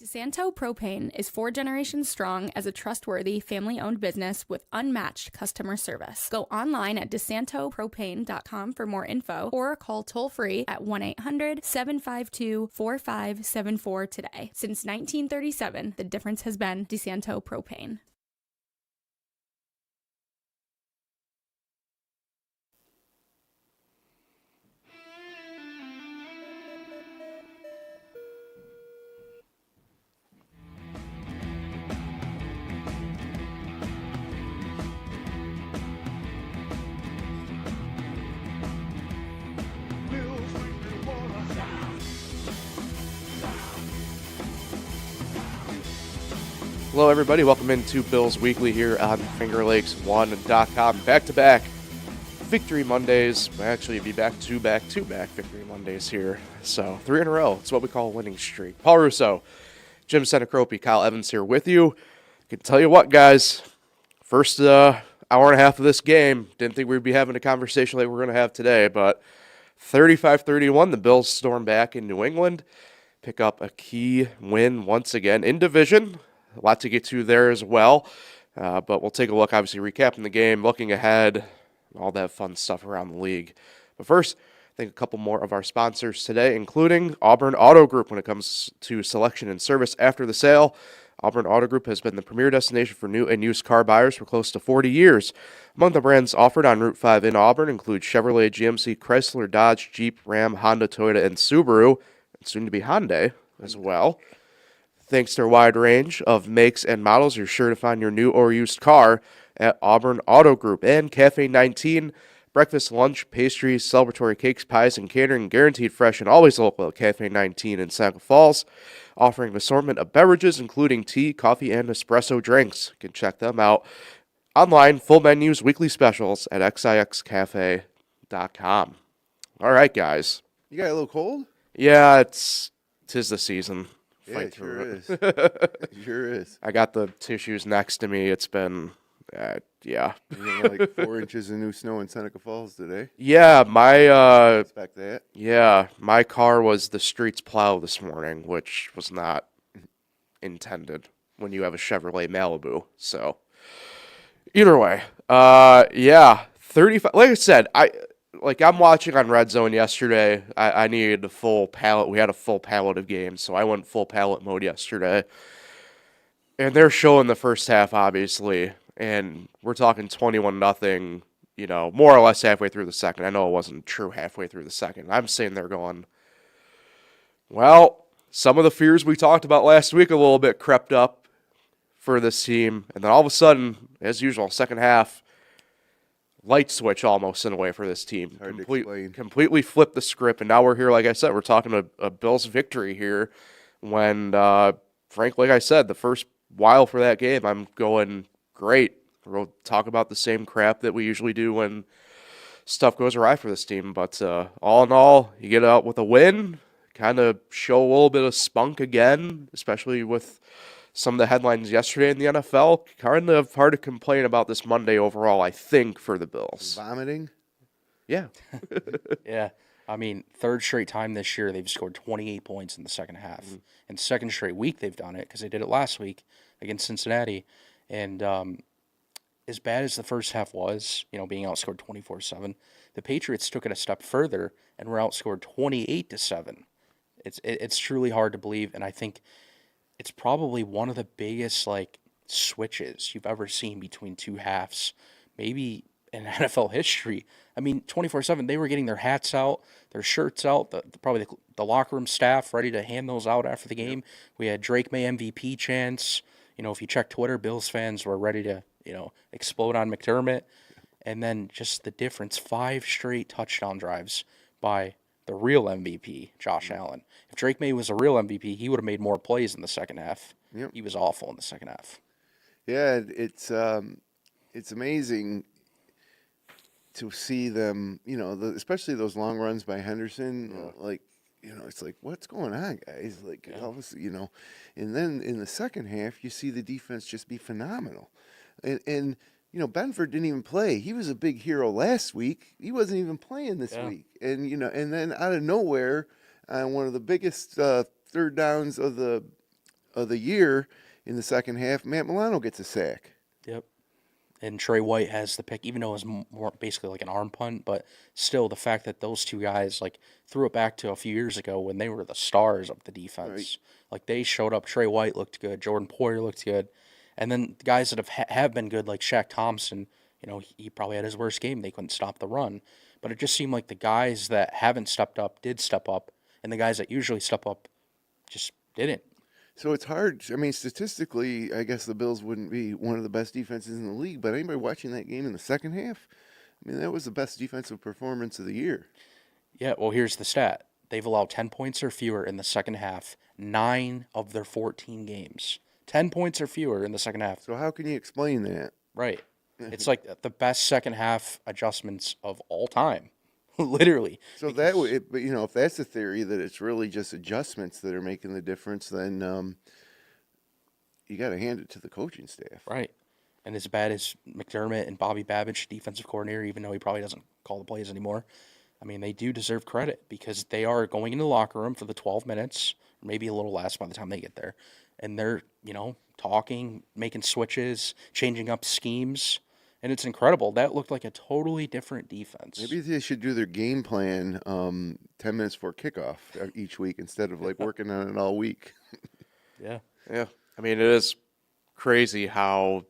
DeSanto Propane is 4 generations strong as a trustworthy, family-owned business with unmatched customer service. Go online at DeSantoPropane.com for more info or call toll-free at 1-800-752-4574 today. Since 1937, the difference has been DeSanto Propane. Hello, everybody. Welcome into Bills Weekly here on FingerLakes1.com. Back-to-back Victory Mondays. Actually, it'd be back-to-back Victory Mondays here. So, 3 in a row. It's what we call a winning streak. Paul Russo, Jim Senecropi, Kyle Evans here with you. I can tell you what, guys. First hour and a half of this game, didn't think we'd be having a conversation like we're going to have today, but 35-31, the Bills storm back in New England. Pick up a key win once again in division. A lot to get to there as well, but we'll take a look, obviously, recapping the game, looking ahead, all that fun stuff around the league. But first, I think a couple more of our sponsors today, including Auburn Auto Group when it comes to selection and service after the sale. Auburn Auto Group has been the premier destination for new and used car buyers for close to 40 years. Among the brands offered on Route 5 in Auburn include Chevrolet, GMC, Chrysler, Dodge, Jeep, Ram, Honda, Toyota, and Subaru, and soon to be Hyundai as well. Thanks to a wide range of makes and models, you're sure to find your new or used car at Auburn Auto Group. And Cafe 19, breakfast, lunch, pastries, celebratory cakes, pies, and catering guaranteed fresh and always local at Cafe 19 in Seneca Falls, offering an assortment of beverages including tea, coffee, and espresso drinks. You can check them out online, full menus, weekly specials at xixcafe.com. All right, guys. You got a little cold? Yeah, tis the season. Yeah, it sure is. It sure is. I got the tissues next to me. It's been, yeah. You know, like 4 inches of new snow in Seneca Falls today. Yeah, my Expect that. yeah, my car was the streets plow this morning, which was not intended when you have a Chevrolet Malibu. So, either way, yeah, 35. Like I said, I'm watching on Red Zone yesterday. I needed a full palette. We had a full palette of games, so I went full palette mode yesterday. And they're showing the first half, obviously, and we're talking 21-0, more or less halfway through the second. I know it wasn't true halfway through the second. I'm sitting there going, well, some of the fears we talked about last week a little bit crept up for this team. And then all of a sudden, as usual, second half, light switch almost in a way for this team. Completely flipped the script, and now we're here, like I said, we're talking a Bills victory here when, frankly, like I said, the first while for that game, I'm going, great. We'll talk about the same crap that we usually do when stuff goes awry for this team. But all in all, you get out with a win, kind of show a little bit of spunk again, especially with some of the headlines yesterday in the NFL. Kind of hard to complain about this Monday overall, I think, for the Bills. Vomiting? Yeah. Yeah. I mean, third straight time this year, they've scored 28 points in the second half. Mm-hmm. And second straight week they've done it because they did it last week against Cincinnati. And as bad as the first half was, being outscored 24-7, the Patriots took it a step further and were outscored 28-7. It's truly hard to believe, and I think it's probably one of the biggest switches you've ever seen between two halves, maybe in NFL history. I mean, 24/7, they were getting their hats out, their shirts out, probably the locker room staff ready to hand those out after the game. Yep. We had Drake May MVP chants. If you check Twitter, Bills fans were ready to, explode on McDermott. And then just the difference, 5 straight touchdown drives by the real MVP, Josh Allen. If Drake May was a real MVP, he would have made more plays in the second half. Yep. He was awful in the second half. Yeah, it's amazing to see them, especially those long runs by Henderson. It's like, what's going on, guys? Obviously, and then in the second half, you see the defense just be phenomenal. And Benford didn't even play. He was a big hero last week. He wasn't even playing this week. And, and then out of nowhere, one of the biggest third downs of the of the year in the second half, Matt Milano gets a sack. Yep. And Trey White has the pick, even though it was more basically like an arm punt. But still, the fact that those two guys like threw it back to a few years ago when they were the stars of the defense, Right. like they showed up. Trey White looked good. Jordan Poyer looked good, and then the guys that have been good, like Shaq Thompson. He probably had his worst game. They couldn't stop the run, but it just seemed like the guys that haven't stepped up did step up, and the guys that usually step up just didn't. So it's hard. I mean, statistically, I guess the Bills wouldn't be one of the best defenses in the league, but anybody watching that game in the second half, I mean, that was the best defensive performance of the year. Yeah, well, here's the stat. They've allowed 10 points or fewer in the second half, 9 of their 14 games. 10 points or fewer in the second half. So how can you explain that? Right. It's like the best second half adjustments of all time. Literally. So that would, but if that's the theory that it's really just adjustments that are making the difference, then you got to hand it to the coaching staff. Right. And as bad as McDermott and Bobby Babbitt, defensive coordinator, even though he probably doesn't call the plays anymore, I mean, they do deserve credit because they are going into the locker room for the 12 minutes, maybe a little less by the time they get there. And they're, talking, making switches, changing up schemes. And it's incredible. That looked like a totally different defense. Maybe they should do their game plan 10 minutes before kickoff each week instead of like working on it all week. Yeah. Yeah. I mean, it is crazy how,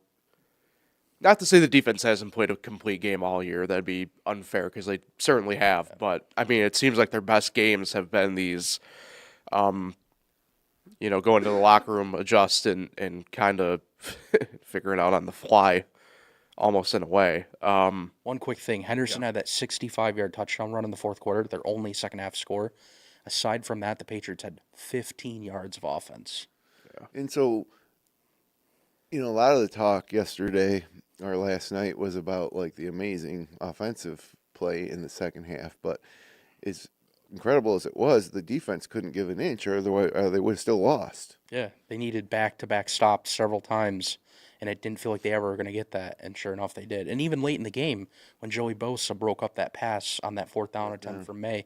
not to say the defense hasn't played a complete game all year. That'd be unfair because they certainly have. But, I mean, it seems like their best games have been these, going to the locker room, adjust, and kind of figuring out on the fly, almost in a way. One quick thing. Henderson had that 65-yard touchdown run in the fourth quarter, their only second-half score. Aside from that, the Patriots had 15 yards of offense. And so, a lot of the talk yesterday or last night was about like the amazing offensive play in the second half, but as incredible as it was, the defense couldn't give an inch, or they would have still lost. Yeah, they needed back-to-back stops several times, and it didn't feel like they ever were going to get that, and sure enough, they did. And even late in the game, when Joey Bosa broke up that pass on that fourth down attempt from May,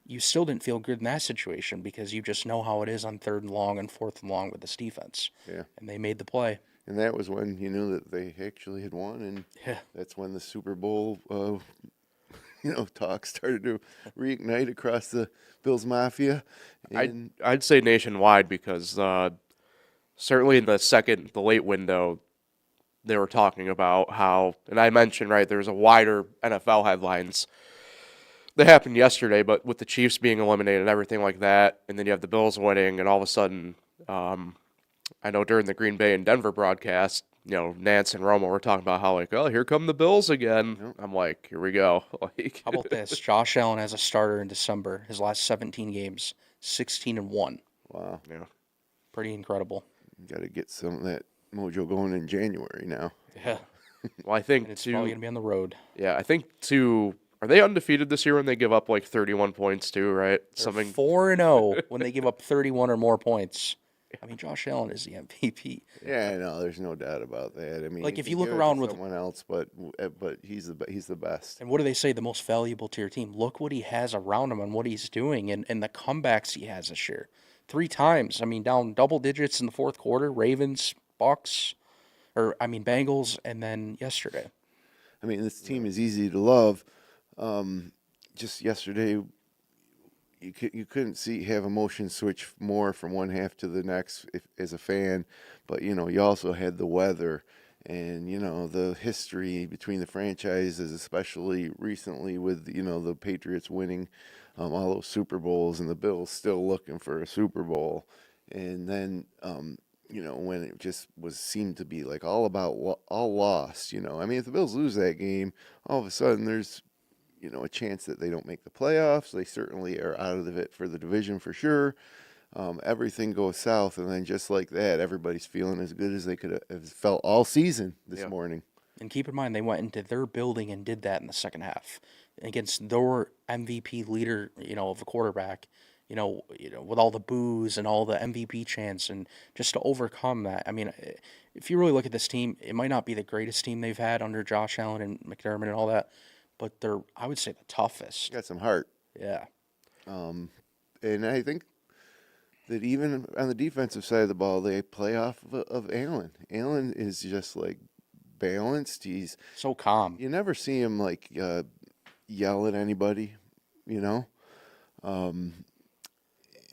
you still didn't feel good in that situation because you just know how it is on third and long and fourth and long with this defense. Yeah. And they made the play. And that was when you knew that they actually had won, and that's when the Super Bowl, talk started to reignite across the Bills Mafia. And I'd say nationwide because certainly in the late window, they were talking about how, and I mentioned, right, there's a wider NFL headlines that happened yesterday, but with the Chiefs being eliminated and everything like that, and then you have the Bills winning, and all of a sudden, I know during the Green Bay and Denver broadcast, Nance and Romo were talking about how, like, oh, here come the Bills again. Yep. I'm like, here we go. Like, how about this? Josh Allen as a starter in December, his last 17 games, 16-1. Wow. Yeah. Pretty incredible. You got to get some of that mojo going in January now. Yeah. Well, I think and it's probably going to be on the road. Yeah, I think are they undefeated this year when they give up like 31 points too, right? They're 4-0 when they give up 31 or more points. I mean, Josh Allen is the MVP. Yeah, no, there's no doubt about that. I mean, like if you can look give it around to with someone else, but he's the best. And what do they say? The most valuable to your team. Look what he has around him and what he's doing, and the comebacks he has this year. 3 times. I mean, down double digits in the fourth quarter. Ravens, Bengals, and then yesterday. I mean, this team is easy to love. Just yesterday, you couldn't have emotion switch more from one half to the next as a fan, but you also had the weather and the history between the franchises, especially recently with the Patriots winning all those Super Bowls and the Bills still looking for a Super Bowl, and then when it just seemed to be like all lost. I mean, if the Bills lose that game, all of a sudden there's a chance that they don't make the playoffs. They certainly are out of it for the division for sure. Everything goes south, and then just like that, everybody's feeling as good as they could have felt all season this morning. And keep in mind, they went into their building and did that in the second half against their MVP leader, of a quarterback. With all the boos and all the MVP chants, and just to overcome that. I mean, if you really look at this team, it might not be the greatest team they've had under Josh Allen and McDermott and all that, but they're, I would say, the toughest. Got some heart. Yeah. And I think that even on the defensive side of the ball, they play off of Allen. Allen is just like balanced. He's So calm. you never see him like yell at anybody, you know. And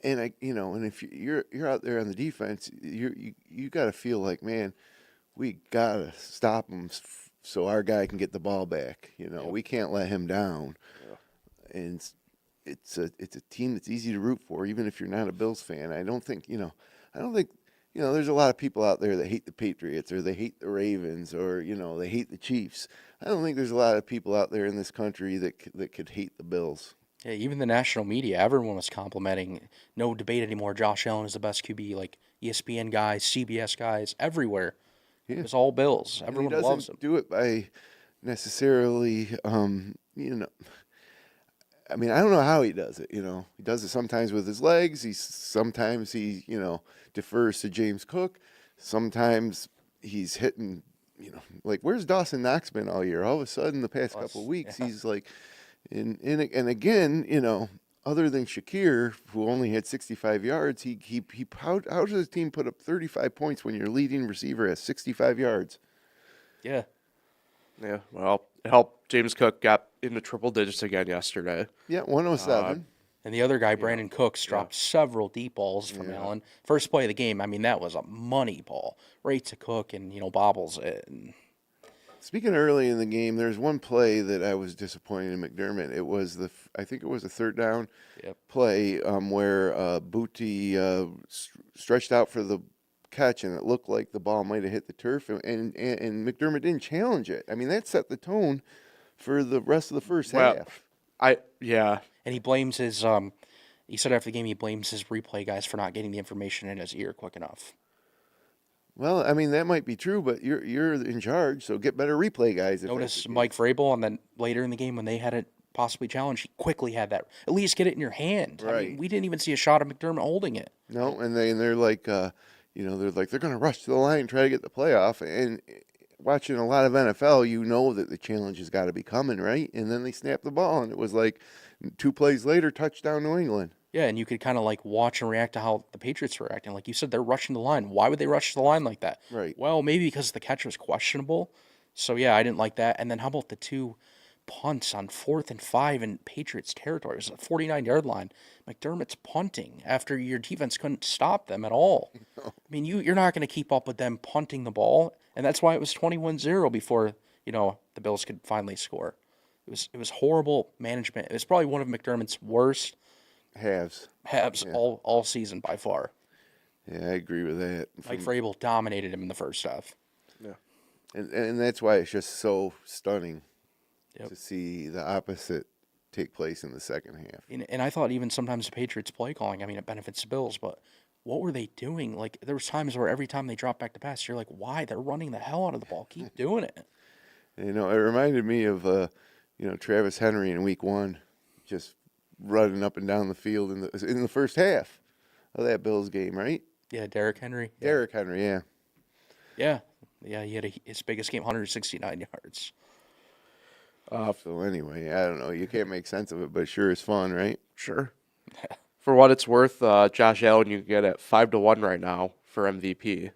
and if you're out there on the defense, you got to feel like, man, we gotta stop him so our guy can get the ball back. We can't let him down. And it's a team that's easy to root for, even if you're not a Bills fan. I don't think there's a lot of people out there that hate the Patriots or they hate the Ravens or they hate the Chiefs. I don't think there's a lot of people out there in this country that could hate the Bills. Yeah, even the national media, everyone was complimenting. No debate anymore. Josh Allen is the best QB. Like ESPN guys, CBS guys, everywhere. Yeah. It was all Bills. And Everyone he doesn't loves him. do it by necessarily, I mean, I don't know how he does it. He does it sometimes with his legs. Sometimes he defers to James Cook. Sometimes he's hitting, like where's Dawson Knox been all year? All of a sudden, the past couple of weeks, he's like, and again, other than Shakir, who only had 65 yards, how does his team put up 35 points when your leading receiver has 65 yards? Yeah. Yeah, well, it helped. James Cook got into triple digits again yesterday. Yeah, 107. And the other guy, Brandon Cooks, dropped several deep balls from Allen. First play of the game, I mean, that was a money ball. Right to Cook and, bobbles it. And Speaking early in the game, there's one play that I was disappointed in McDermott. It was I think it was a third down play where Booty stretched out for the catch, and it looked like the ball might have hit the turf, and McDermott didn't challenge it. I mean, that set the tone for the rest of the first half. he blames his he said after the game he blames his replay guys for not getting the information in his ear quick enough. Well, I mean, that might be true, but you're in charge, so get better replay guys. Notice Mike Vrabel, and then later in the game when they had it possibly challenged, he quickly had that. At least get it in your hand. Right. I mean, we didn't even see a shot of McDermott holding it. No, and they're like, they're going to rush to the line and try to get the playoff. And watching a lot of NFL, that the challenge has got to be coming, right? And then they snap the ball, and it was like 2 plays later, touchdown New England. Yeah, and you could kind of like watch and react to how the Patriots were acting. Like you said, they're rushing the line. Why would they rush the line like that? Right. Well, maybe because the catch was questionable. So, yeah, I didn't like that. And then how about the 2 punts on 4th and 5 in Patriots territory? It was a 49-yard line. McDermott's punting after your defense couldn't stop them at all. I mean, you're not going to keep up with them punting the ball, and that's why it was 21-0 before, the Bills could finally score. It was horrible management. It was probably one of McDermott's worst halves all season by far. Yeah, I agree with that. Mike Vrabel dominated him in the first half. Yeah, and that's why it's just so stunning to see the opposite take place in the second half. And I thought even sometimes the Patriots play calling, I mean, it benefits the Bills, but what were they doing? Like, there was times where every time they dropped back to pass, you're like, why? They're running the hell out of the ball. Keep doing it. It reminded me of, Travis Henry in Week 1, just running up and down the field in the first half of that Bills game, right? Yeah, Derrick Henry. Derrick Henry, yeah. Yeah, he had his biggest game, 169 yards. So anyway, I don't know. You can't make sense of it, but it sure is fun, right? Sure. For what it's worth, Josh Allen you can get at 5-1 right now for MVP.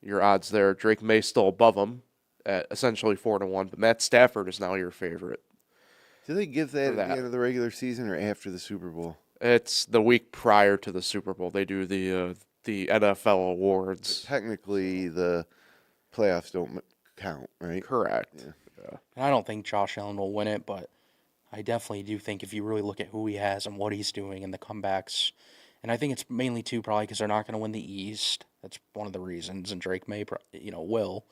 Your odds there, Drake May still above him at essentially 4-1, but Matt Stafford is now your favorite. Do they give that at the end of the regular season or after the Super Bowl? It's the week prior to the Super Bowl. They do the NFL awards. But technically, the playoffs don't count, right? Correct. Yeah. I don't think Josh Allen will win it, but I definitely do think if you really look at who he has and what he's doing and the comebacks, and I think it's mainly probably because they're not going to win the East. That's one of the reasons, and Drake May, will.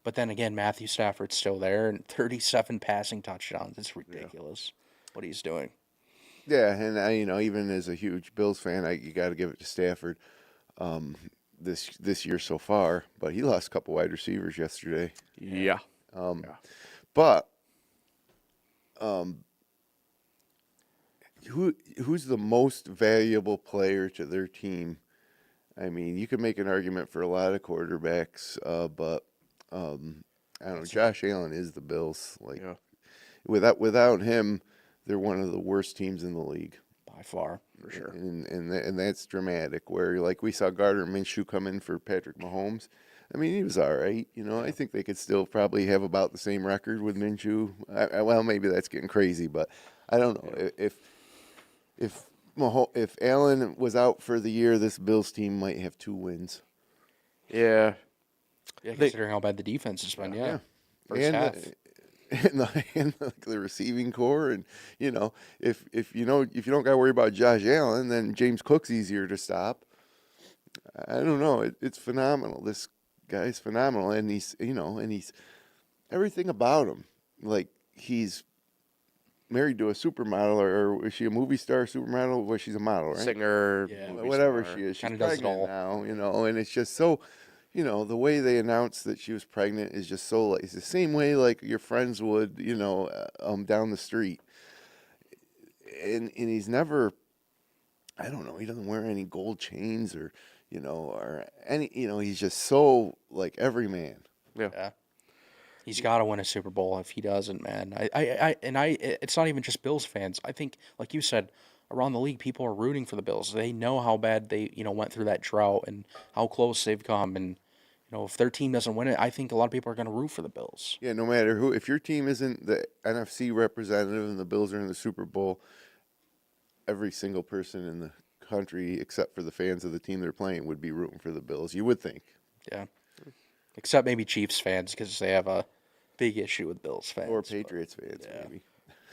But then again, Matthew Stafford's still there, and 37 passing touchdowns. It's ridiculous what he's doing. Yeah, and I, even as a huge Bills fan, you got to give it to Stafford this year so far. But he lost a couple wide receivers yesterday. Yeah. But who's the most valuable player to their team? I mean, you could make an argument for a lot of quarterbacks, but I don't know. Josh Allen is the Bills. Without him, they're one of the worst teams in the league By far. For sure. And that's dramatic. Where like we saw Gardner Minshew come in for Patrick Mahomes. I mean, he was all right. I think they could still probably have about the same record with Minshew. Well, maybe that's getting crazy, but I don't know. If Allen was out for the year, this Bills team might have 2 wins. Yeah. Yeah, considering how bad the defense has been, yeah. First and half. and the receiving core, and if you don't got to worry about Josh Allen, then James Cook's easier to stop. I don't know. It's phenomenal. This guy's phenomenal, and he's everything about him. Like he's married to a supermodel, or is she a movie star, supermodel? Well, she's a model, right? Singer, Yeah. movie Whatever star. she is, she's Kinda does it pregnant all. now, and it's just so, the way they announced that she was pregnant is just so, like, it's the same way like your friends would, down the street. And he's never, I don't know, he doesn't wear any gold chains or any, he's just so like every man. Yeah. He's got to win a Super Bowl. If he doesn't, man, it's not even just Bills fans. I think, like you said, around the league, people are rooting for the Bills. They know how bad they, went through that drought and how close they've come. And, if their team doesn't win it, I think a lot of people are going to root for the Bills. Yeah, no matter who, if your team isn't the NFC representative and the Bills are in the Super Bowl, every single person in the country, except for the fans of the team they're playing, would be rooting for the Bills. You would think. Yeah. Except maybe Chiefs fans, because they have a big issue with Bills fans. Or Patriots fans, yeah. maybe.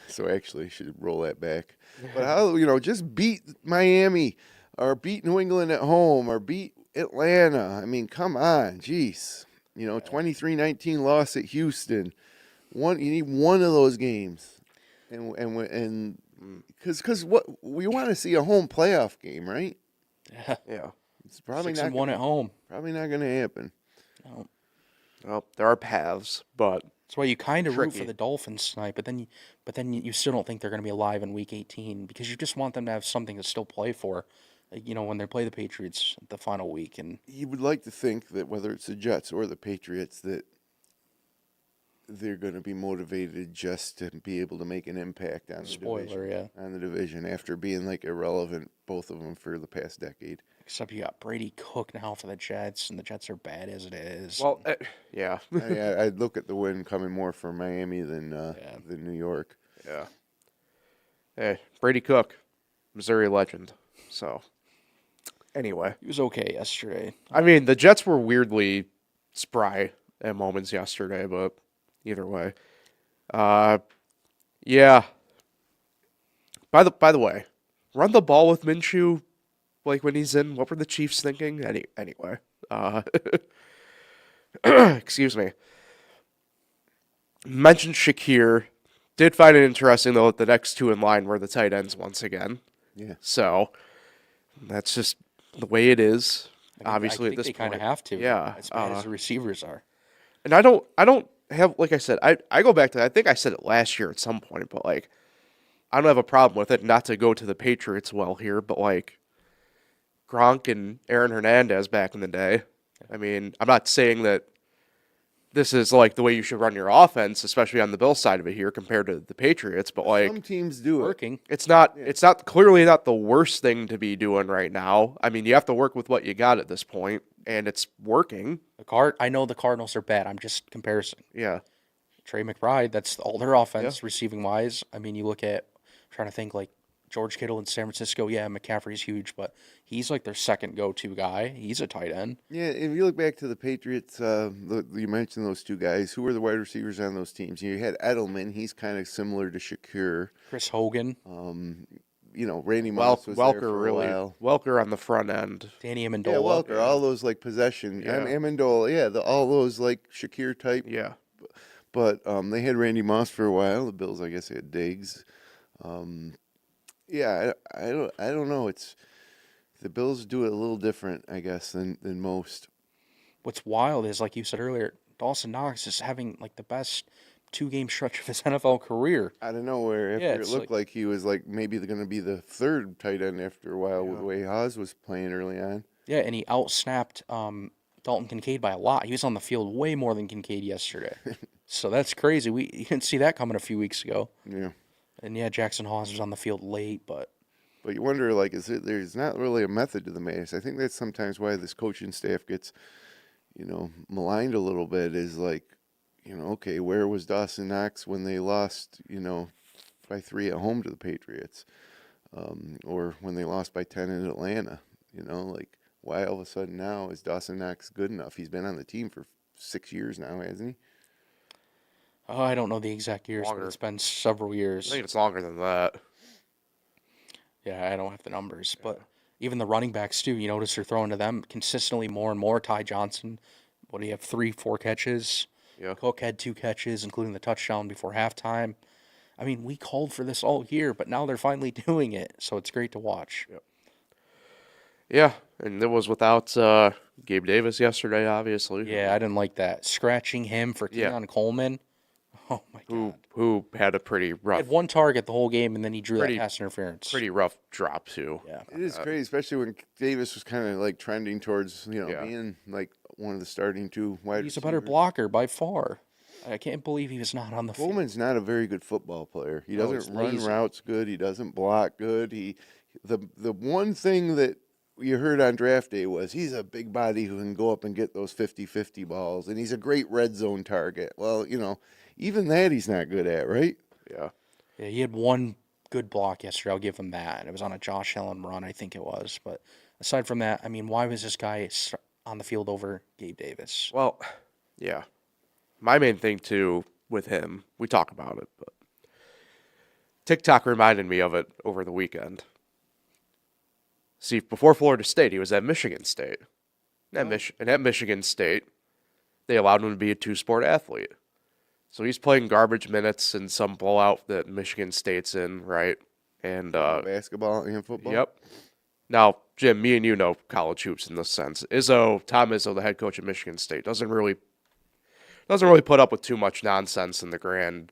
So actually, should roll that back. But how, just beat Miami, or beat New England at home, or beat Atlanta. I mean, come on, jeez. 23-19 loss at Houston. You need one of those games, and because what we want to see a home playoff game, right? Yeah. Yeah. It's probably 6-1 at home. Probably not going to happen. No. Well, there are paths, but That's why you kind of root Tricky. for the Dolphins tonight, but then you still don't think they're going to be alive in Week 18 because you just want them to have something to still play for, when they play the Patriots the final week. And You would like to think that whether it's the Jets or the Patriots, that they're going to be motivated just to be able to make an impact on the Spoiler, division, on the division after being like irrelevant, both of them, for the past decade. except you got Brady Cook now for the Jets, and the Jets are bad as it is. well, yeah, I'd look at the win coming more from Miami than New York. yeah. Hey, Brady Cook, Missouri legend. So, anyway, He was okay yesterday. I mean, the Jets were weirdly spry at moments yesterday, but either way, yeah. By the way, run the ball with Minshew, like when he's in. What were the Chiefs thinking? Anyway, excuse me. Mentioned Shakir. Did find it interesting though that the next 2 in line were the tight ends once again. Yeah. So that's just the way it is. I Obviously, think at this they kind of point, have to. Yeah, As bad as the receivers are. and I don't have, like I said, I go back to, I think I said it last year at some point, but like I don't have a problem with it. Not to go to the Patriots well here, but like Gronk and Aaron Hernandez back in the day. I mean, I'm not saying that this is like the way you should run your offense, especially on the Bills side of it here compared to the Patriots, but like Some teams do it. Working. it's not clearly not the worst thing to be doing right now. I mean, you have to work with what you got at this point, and it's working. I know the Cardinals are bad. I'm just comparison. Yeah. Trey McBride, that's all their offense, receiving wise. I mean, you look at, I'm trying to think, like George Kittle in San Francisco. Yeah, McCaffrey's huge, but he's like their second go-to guy. He's a tight end. Yeah, if you look back to the Patriots, you mentioned those 2 guys. Who were the wide receivers on those teams? You had Edelman. He's kind of similar to Shakir. Chris Hogan, Randy Moss was there Welker for really. a while. Welker on the front end. Danny Amendola. Yeah, Welker. All those like possession. Yeah. Amendola. Yeah, all those like Shakir type. Yeah. But they had Randy Moss for a while. The Bills, I guess, had Diggs. Yeah, I don't know. It's the Bills do it a little different, I guess, than most. What's wild is, like you said earlier, Dawson Knox is having like the best 2-game stretch of his NFL career. Out of nowhere, after it looked like he was like maybe going to be the 3rd tight end after a while with the way Haas was playing early on. Yeah, and he outsnapped Dalton Kincaid by a lot. He was on the field way more than Kincaid yesterday. So that's crazy. You didn't see that coming a few weeks ago. Yeah. And yeah, Jackson Haas was on the field late, but But you wonder, like, there's not really a method to the madness. I think that's sometimes why this coaching staff gets, maligned a little bit. Is like, okay, where was Dawson Knox when they lost, by 3 at home to the Patriots, or when they lost by 10 in Atlanta? Like, why all of a sudden now is Dawson Knox good enough? He's been on the team for 6 years now, hasn't he? Oh, I don't know the exact years, Longer. but it's been several I years. think it's longer than that. Yeah, I don't have the numbers, but even the running backs too. You notice they're throwing to them consistently more and more. Ty Johnson, what do you have? 3-4 catches. Yeah. Cook had 2 catches, including the touchdown before halftime. I mean, we called for this all year, but now they're finally doing it, so it's great to watch. Yep. Yeah, and it was without Gabe Davis yesterday, obviously. Yeah, I didn't like that. Scratching him for Yeah. Keon Coleman. Oh my God. Who had a pretty He rough, had 1 target the whole game, and then he drew Pretty- that pass interference. pretty rough drop too. Yeah. It is crazy, especially when Davis was kind of like trending towards, Yeah. being like one of the starting 2 wide He's a better receivers. blocker by far. I can't believe he was not on the field. Coleman's not a very good football player. He No, doesn't he's run lazy. routes good. He doesn't block good. The one thing that you heard on draft day was he's a big body who can go up and get those 50-50 balls, and he's a great red zone target. Well, even that he's not good at, right? Yeah. Yeah, he had 1 good block yesterday. I'll give him that. It was on a Josh Allen run, I think it was. But aside from that, I mean, why was this guy on the field over Gabe Davis? Well, yeah. My main thing too with him, we talk about it, but TikTok reminded me of it over the weekend. See, before Florida State, he was at Michigan State. And at Michigan State, they allowed him to be a 2-sport athlete. So he's playing garbage minutes in some blowout that Michigan State's in, right? And Basketball and football. yep. Now, Jim, me and you know college hoops in this sense. Tom Izzo, the head coach at Michigan State, doesn't really put up with too much nonsense in the grand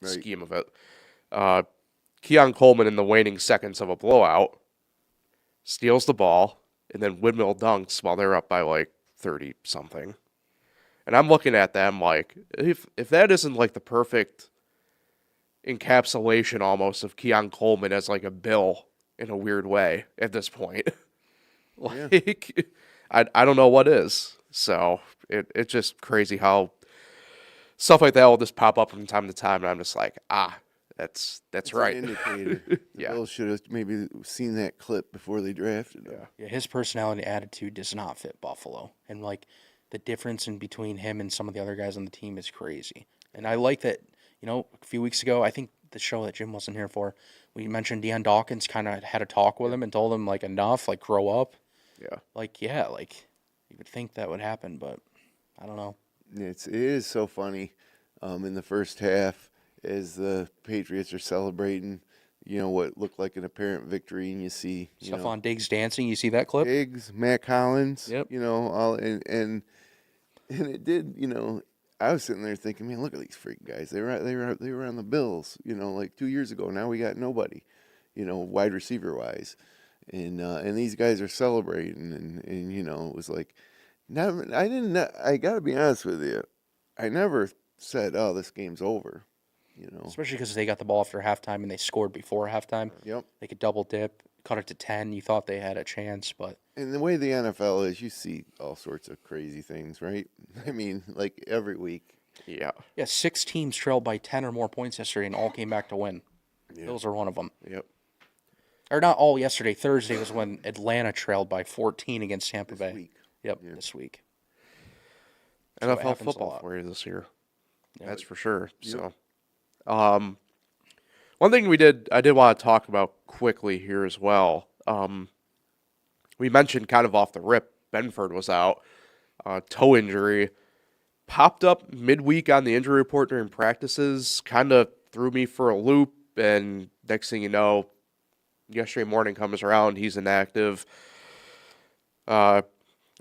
Right. scheme of it. Keon Coleman in the waning seconds of a blowout steals the ball and then windmill dunks while they're up by like 30 something. And I'm looking at them like, if that isn't like the perfect encapsulation almost of Keon Coleman as like a Bill in a weird way at this point, like I don't know what is. So it's just crazy how stuff like that will just pop up from time to time, and I'm just like, that's It's right. An indicator. The Yeah. Bills should have maybe seen that clip before they drafted him. Yeah, his personality and attitude does not fit Buffalo. And, like, the difference in between him and some of the other guys on the team is crazy. And I like that, a few weeks ago, I think the show that Jim wasn't here for, we mentioned Deion Dawkins kind of had a talk with him and told him, like, enough, like, grow up. Yeah. Like, yeah, like, you would think that would happen, but I don't know. It is so funny. In the first half, as the Patriots are celebrating, what looked like an apparent victory, and you see, Stephon Diggs dancing, you see that clip? Diggs, Matt Collins, Yep. all and it did, I was sitting there thinking, man, look at these freaking guys. They were on the Bills, like 2 years ago. Now we got nobody, wide receiver wise, and these guys are celebrating, and it was like, I got to be honest with you, I never said, oh, this game's over, Especially because they got the ball after halftime and they scored before halftime. Yep. They could double dip, cut it to 10. You thought they had a chance, but And the way the NFL is, you see all sorts of crazy things, right? I mean, like every week. Yeah. yeah, 6 teams trailed by 10 or more points yesterday and all came back to win. Bills are one of them. Yep. Or not all yesterday. Thursday was when Atlanta trailed by 14 against Tampa Bay. week. Yep, this week. So it NFL happens a football lot. for you this year. Yeah. That's for sure. So, one thing I did want to talk about quickly here as well. We mentioned kind of off the rip, Benford was out, toe injury, popped up midweek on the injury report during practices, kind of threw me for a loop, and next thing you know, yesterday morning comes around, he's inactive.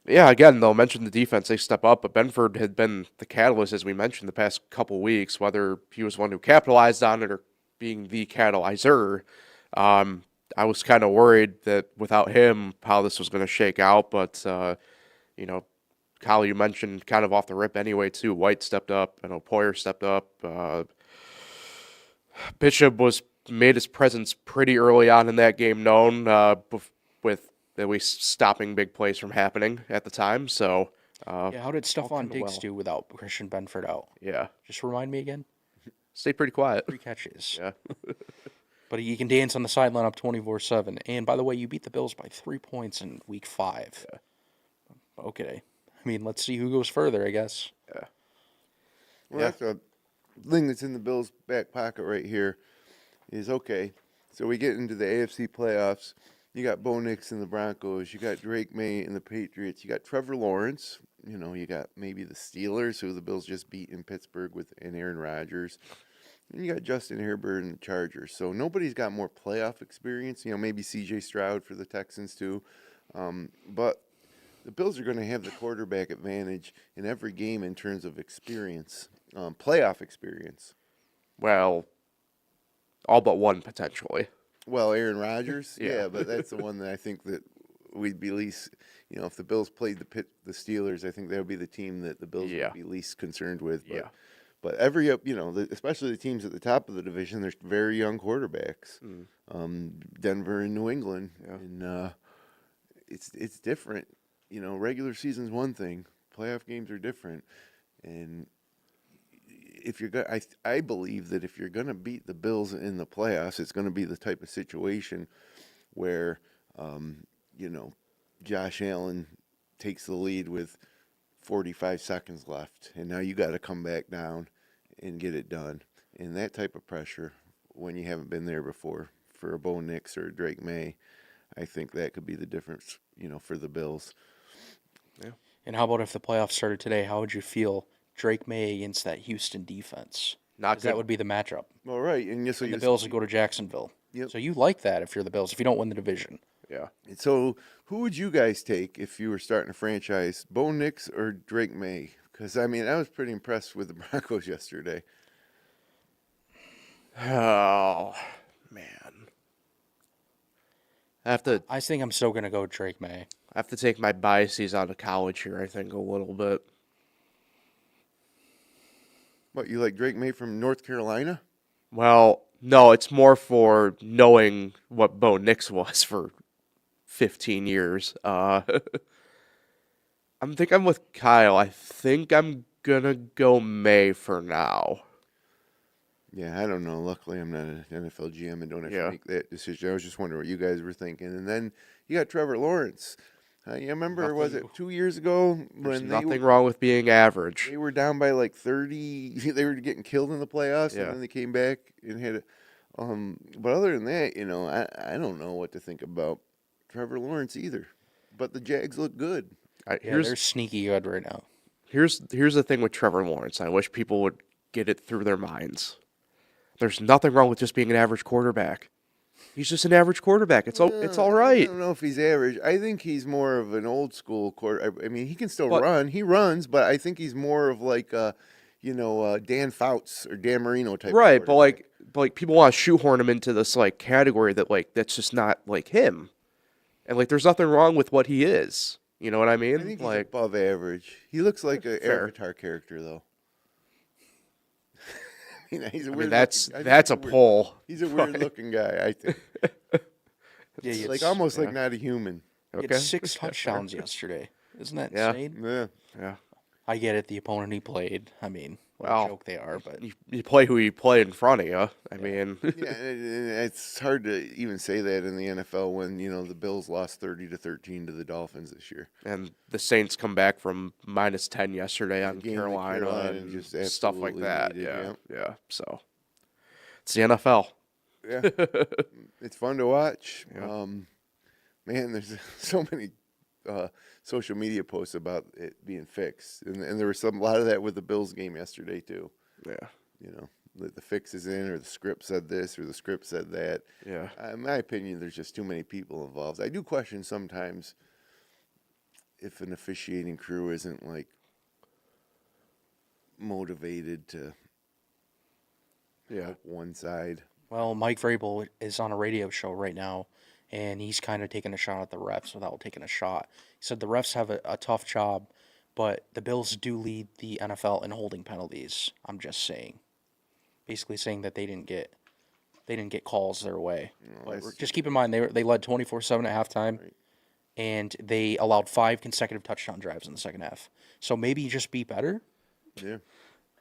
Yeah, again, though, mention the defense, they step up, but Benford had been the catalyst, as we mentioned, the past couple weeks, whether he was one who capitalized on it or being the catalyzer. I was kind of worried that without him, how this was going to shake out, but, Kyle, you mentioned kind of off the rip anyway, too. White stepped up, I know Poyer stepped up. Bishop was made his presence pretty early on in that game known, with at least stopping big plays from happening at the time. So, Yeah, how did Stephon kinda Diggs well. do without Christian Benford out? yeah, Just remind me again. stayed pretty quiet. 3 catches. Yeah, But he can dance on the sideline up 24/7. And by the way, you beat the Bills by 3 points in week 5. Yeah. Okay. I mean, let's see who goes further, I guess. Well, Yeah. that's a thing that's in the Bills' back pocket right here. Is okay. So we get into the AFC playoffs. You got Bo Nix and the Broncos. You got Drake May and the Patriots. You got Trevor Lawrence. You know, you got maybe the Steelers, who the Bills just beat in Pittsburgh and Aaron Rodgers. And you got Justin Herbert and the Chargers. So nobody's got more playoff experience. You know, maybe C.J. Stroud for the Texans too. But the Bills are going to have the quarterback advantage in every game in terms of experience, playoff experience. well, all but one potentially. Well, Aaron Rodgers, Yeah. yeah, but that's the one that I think that we'd be least. You know, if the Bills played the Steelers, I think that would be the team that the Bills Yeah. would be least concerned with. But, Yeah. but every especially the teams at the top of the division, there's very young quarterbacks. Denver and New England, and it's different. You know, regular season's one thing, playoff games are different, and if you're going, I believe that if you're going to beat the Bills in the playoffs, it's going to be the type of situation where, Josh Allen takes the lead with 45 seconds left, and now you got to come back down and get it done. And that type of pressure, when you haven't been there before, for a Bo Nix or a Drake May, I think that could be the difference, for the Bills. And how about if the playoffs started today? How would you feel Drake May against that Houston defense? Not 'Cause good. that would be the matchup. All right, and so And the Bills would go to Jacksonville. Yep. So you like that if you're the Bills, if you don't win the division. Yeah. So, who would you guys take if you were starting a franchise, Bo Nix or Drake May? Because, I was pretty impressed with the Broncos yesterday. Oh man, I think I'm still going to go Drake May. have to take my biases out of college here. I think a little bit. What, you like Drake May from North Carolina? Well, no, it's more for knowing what Bo Nix was for 15 years. I'm with Kyle. I think I'm gonna go May for now. Yeah, I don't know. Luckily, I'm not an NFL GM and don't have Yeah. to make that decision. I was just wondering what you guys were thinking. And then you got Trevor Lawrence. You remember, was it 2 years ago There's when nothing wrong with being average. they were down by like 30? They were getting killed in the playoffs, Yeah. and then they came back and had. But other than that, I don't know what to think about Trevor Lawrence either. But the Jags look good. Yeah, they're sneaky good right now. Here's the thing with Trevor Lawrence. I wish people would get it through their minds. There's nothing wrong with just being an average quarterback. He's just an average quarterback. It's all I right. don't know if he's average. I think he's more of an old school quarter. I mean, he can still But- run. He runs, but I think he's more of like Dan Fouts or Dan Marino type. Right, of but like people want to shoehorn him into this like category that like that's just not like him. And like there's nothing wrong with what he is. You know what I mean? I think he's like above average. He looks like an Fair. Avatar character, though. He's a I weird mean that's looking- I think that's a he's weird- pull. He's a weird looking guy. I think. Yeah, he had Like s- almost like not a human. he had Okay. 6 touchdowns yesterday. Isn't that Yeah. insane? Yeah. Yeah. I get it, the opponent he played. I mean, what Well, a joke they are, but You play who you play in front of you. I mean, Yeah, and it's hard to even say that in the NFL when the Bills lost 30-13 to the Dolphins this year. and the Saints come back from -10 yesterday on game that Carolina, Carolina and just stuff like absolutely that. needed, Yeah. So it's the NFL. Yeah, it's fun to watch. Yeah. Man, there's so many social media posts about it being fixed, and there was a lot of that with the Bills game yesterday too. Yeah. The fix is in, or the script said this, or the script said that. Yeah. In my opinion, there's just too many people involved. I do question sometimes if an officiating crew isn't like motivated to help one side. well, Mike Vrabel is on a radio show right now, and he's kind of taking a shot at the refs without taking a shot. He said the refs have a tough job, but the Bills do lead the NFL in holding penalties. I'm just saying. Basically saying that they didn't get they didn't get calls their way. No, But just keep in mind, they led 24-7 at halftime, and they allowed 5 consecutive touchdown drives in the second half. So maybe you just be better. Yeah.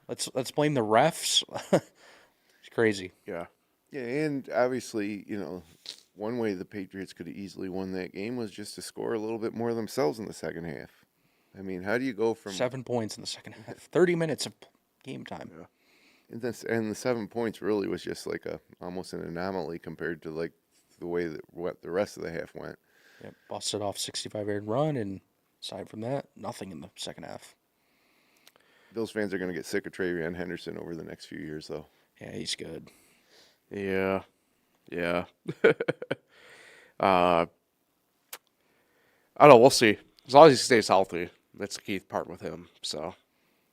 Let's blame the refs. It's crazy. Yeah. Yeah, and obviously, one way the Patriots could have easily won that game was just to score a little bit more themselves in the second half. I mean, how do you go from 7 points in the second half, 30 minutes of game time. Yeah. and the 7 points really was just like almost an anomaly compared to like the way that what the rest of the half went. Yep, busted off 65-yard run, and aside from that, nothing in the second half. Bills fans are going to get sick of Travion Henderson over the next few years, though. Yeah, he's good. Yeah. Yeah. I don't know. We'll see. As long as he stays healthy, that's the key part with him. So.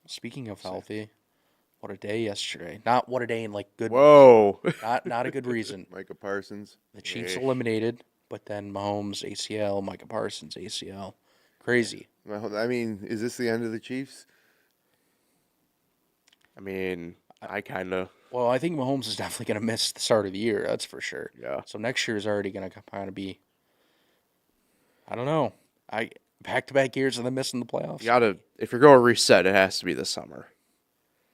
Speaking of healthy, what a day yesterday. Not what a day in like good. Whoa. Not a good reason. Micah Parsons. The Chiefs eliminated, but then Mahomes ACL, Micah Parsons ACL. Crazy. I mean, is this the end of the Chiefs? I mean, I kind of. Well, I think Mahomes is definitely going to miss the start of the year. That's for sure. Yeah. So next year is already going to kind of be. I don't know. Back-to-back years and then missing the playoffs. You gotta, if you're going to reset, it has to be this summer.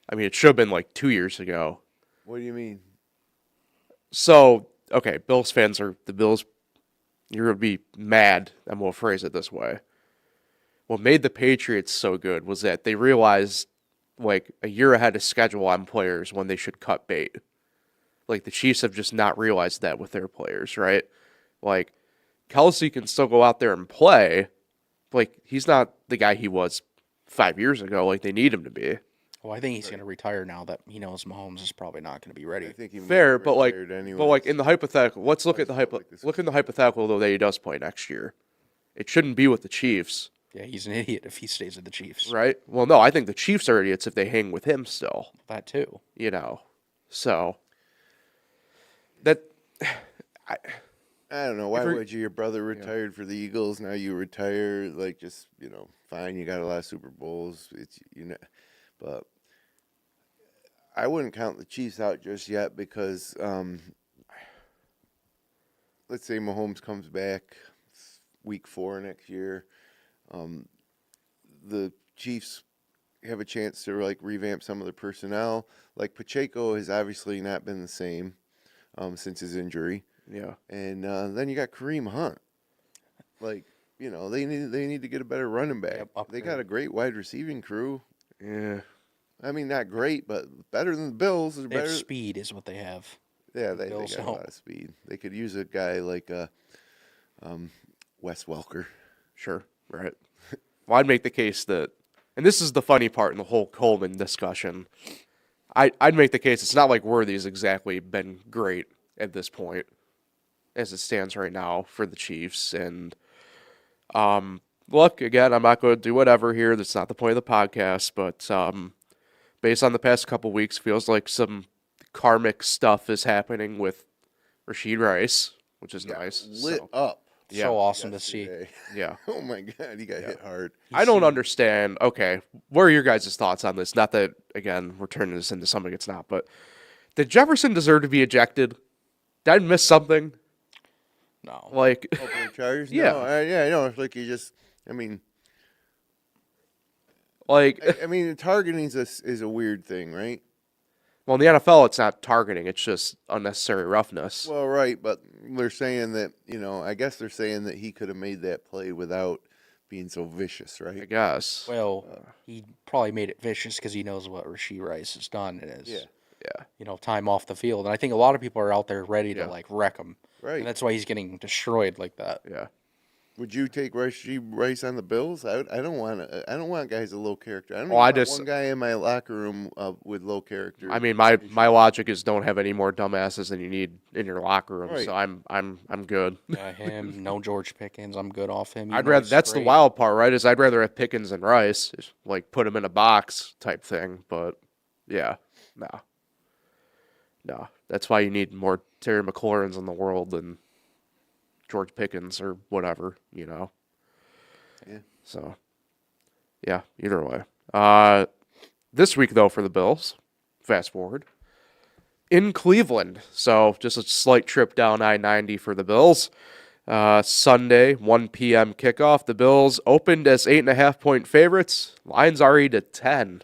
I mean, it should have been like 2 years ago. What do you mean? So, okay, Bills fans are the Bills. You're going to be mad, and we'll phrase it this way. What made the Patriots so good was that they realized, like, a year ahead of schedule on players when they should cut bait. Like, the Chiefs have just not realized that with their players, right? Like, Kelsey can still go out there and play. Like, he's not the guy he was 5 years ago. Like, they need him to be. Well, I think he's going to retire now that he knows Mahomes is probably not going to be ready. I think he Fair, might but like, retired anyways. but like in the hypothetical, let's look at the Like this. look in the hypothetical though that he does play next year. It shouldn't be with the Chiefs, Yeah, he's an idiot if he stays with the Chiefs. right? Well, no, I think the Chiefs are idiots if they hang with him still. That too. So that I don't know. Why you're- would you? Your brother retired for the Eagles. Now you retire. Like, just, fine. You got a lot of Super Bowls. But I wouldn't count the Chiefs out just yet because, let's say Mahomes comes back week 4 next year. The Chiefs have a chance to like revamp some of the personnel. Like Pacheco has obviously not been the same since his injury. yeah. And then you got Kareem Hunt. Like, they need to get a better running back. Yep, They got a great wide receiving crew. Yeah. I mean, not great, but better than the Bills. They Better. have speed is what they have. Yeah, they Bills got a don't. lot of speed. They could use a guy like Wes Welker. Sure. Right. Well, I'd make the case that, and this is the funny part in the whole Coleman discussion. I'd make the case it's not like Worthy's exactly been great at this point, as it stands right now for the Chiefs. And look, again, I'm not going to do whatever here. That's not the point of the podcast. But based on the past couple weeks, feels like some karmic stuff is happening with Rashid Rice, which is nice. Lit So, up. Yeah. So awesome to see. yesterday. yeah. Oh my God, he got hit hard. I don't understand. Okay, what are your guys' thoughts on this? Not that, again, we're turning this into something it's not, but did Jefferson deserve to be ejected? Did I miss something? No. Like, Oh, for the Chargers? Yeah. No, I know. It's like you just, I mean, like, targeting is a weird thing, right? well, in the NFL, it's not targeting; it's just unnecessary roughness. Well, right, but they're saying that, I guess they're saying that he could have made that play without being so vicious, I right? guess. Well, he probably made it vicious because he knows what Rashid Rice has done in his, Yeah. time off the field. And I think a lot of people are out there ready to, Yeah. wreck him. Right. And that's why he's getting destroyed like that. Yeah. Would you take Rashid Rice on the Bills? I don't want guys with low character. I don't Well, I want just- one guy in my locker room with low character. I mean, my logic is don't have any more dumbasses than you need in your locker room. Right. So I'm good. Him, no George Pickens. I'm good off him. I'd rather. That's the wild part, right? Is I'd rather have Pickens and Rice, just, like put them in a box type thing. But yeah, no. That's why you need more Terry McLaurins in the world than George Pickens or whatever, Yeah. So, yeah, either way. This week though for the Bills, fast forward, in Cleveland. So just a slight trip down I-90 for the Bills. Sunday, 1 p.m. kickoff. The Bills opened as 8.5-point favorites. Line's already to 10.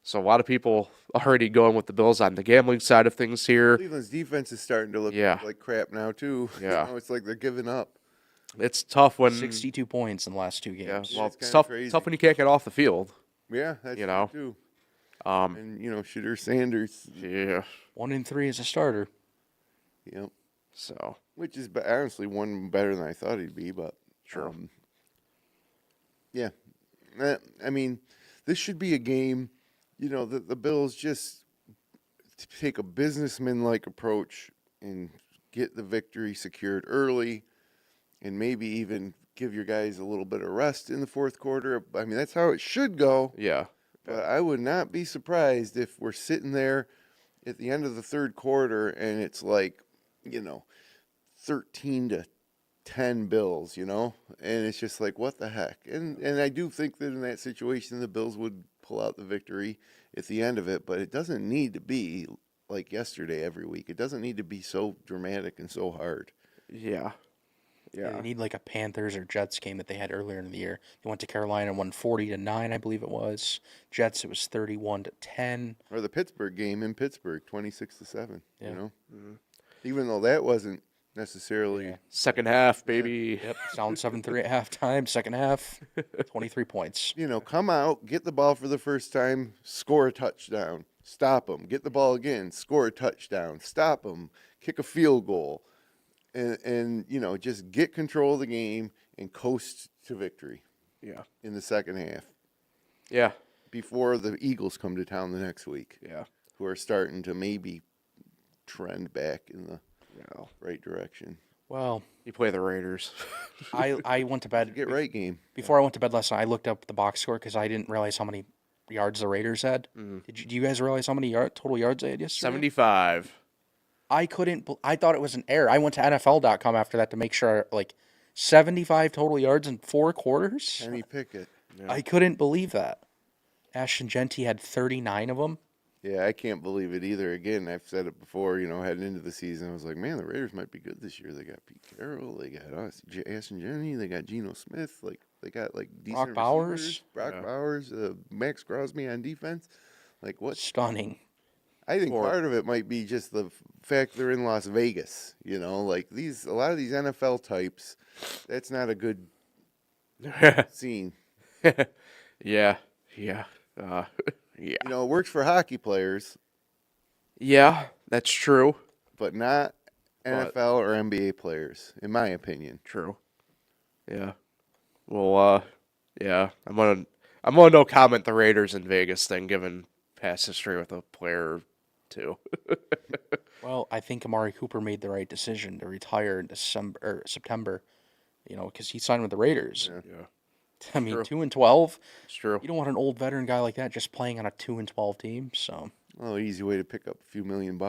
So a lot of people already going with the Bills on the gambling side of things here. Cleveland's defense is starting to look Yeah. like crap now too. Yeah. You know, it's like they're giving up. It's tough when 62 points in the last 2 yeah, games. well, It's it's kinda tough, crazy. tough when you can't get off the field. Yeah, that's You know. true too. And Shooter Sanders. Yeah. 1-3 as a starter. Yep. So Which is honestly one better than I thought he'd be, but Sure. Yeah, I mean, this should be a game. The Bills just take a businessman-like approach and get the victory secured early, and maybe even give your guys a little bit of rest in the fourth quarter. I mean, that's how it should go. yeah. But I would not be surprised if we're sitting there at the end of the third quarter and it's like, 13-10 Bills, and it's just like, what the heck? And I do think that in that situation, the Bills would pull out the victory at the end of it, but it doesn't need to be like yesterday every week. It doesn't need to be so dramatic and so hard. Yeah. Yeah, Yeah. they need like a Panthers or Jets game that they had earlier in the year. They went to Carolina and won 40-9, I believe it was. Jets, it was 31-10. Or the Pittsburgh game in Pittsburgh, 26-7. Yeah. Even though that wasn't necessarily. Yeah. Second half, baby. Yep, down 7-3 at halftime. Second half, 23 points. Come out, get the ball for the first time, score a touchdown, stop them, get the ball again, score a touchdown, stop them, kick a field goal, and just get control of the game and coast to victory Yeah. in the second half Yeah. before the Eagles come to town the next week, Yeah. who are starting to maybe trend back in the Yeah. right direction. Well, You play the Raiders. I went to bed. Get right game. Before I went to bed last night, I looked up the box score because I didn't realize how many yards the Raiders had. Do you guys realize how many total yards they had yesterday? 75. I couldn't. I thought it was an error. I went to NFL.com after that to make sure, 75 total yards in 4 quarters. Kenny Pickett. I couldn't believe that. Ashton Genty had 39 of them. Yeah, I can't believe it either. Again, I've said it before, heading into the season, I was like, man, the Raiders might be good this year. They got Pete Carroll, they got Ashton Jennings, they got Geno Smith, they got decent Bowers. receivers. Brock Bowers, Max Crosby on defense. What? Stunning. I think part of it might be just the fact they're in Las Vegas. A lot of these NFL types, that's not a good scene. Yeah. Yeah. Yeah. It works for hockey players, Yeah, that's true. but not NFL or NBA players, in my opinion. True. Yeah. Well, yeah. I'm gonna no comment the Raiders in Vegas thing, given past history with a player or two. Well, I think Amari Cooper made the right decision to retire in September, because he signed with the Raiders. Yeah. I mean, True. 2-12. It's true. You don't want an old veteran guy like that just playing on a 2-12 team. So Oh, easy way to pick up a few $1 million.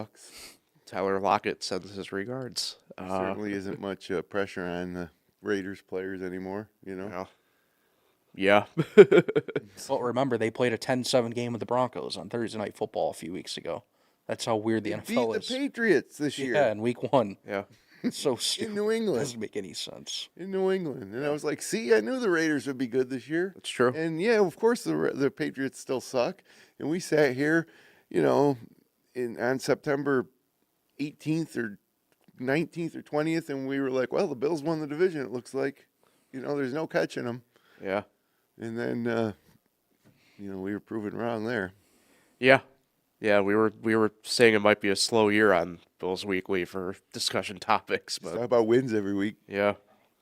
Tyler Lockett sends his regards. Certainly isn't much pressure on the Raiders players anymore, Yeah. well, remember they played a 10-7 game with the Broncos on Thursday Night Football a few weeks ago. That's how weird the They NFL beat is. the Patriots this year. Yeah, in week 1. Yeah. It's so stupid. New England. Doesn't make any sense. In New England. And I was like, see, I knew the Raiders would be good this year. It's true. And yeah, of course the Patriots still suck. And we sat here, on September 18th or 19th or 20th, and we were like, well, the Bills won the division, it looks like. There's no catching them. Yeah. And then, we were proven wrong there. Yeah. Yeah, we were saying it might be a slow year on Bills Weekly for discussion topics, Talk but about wins every week. yeah.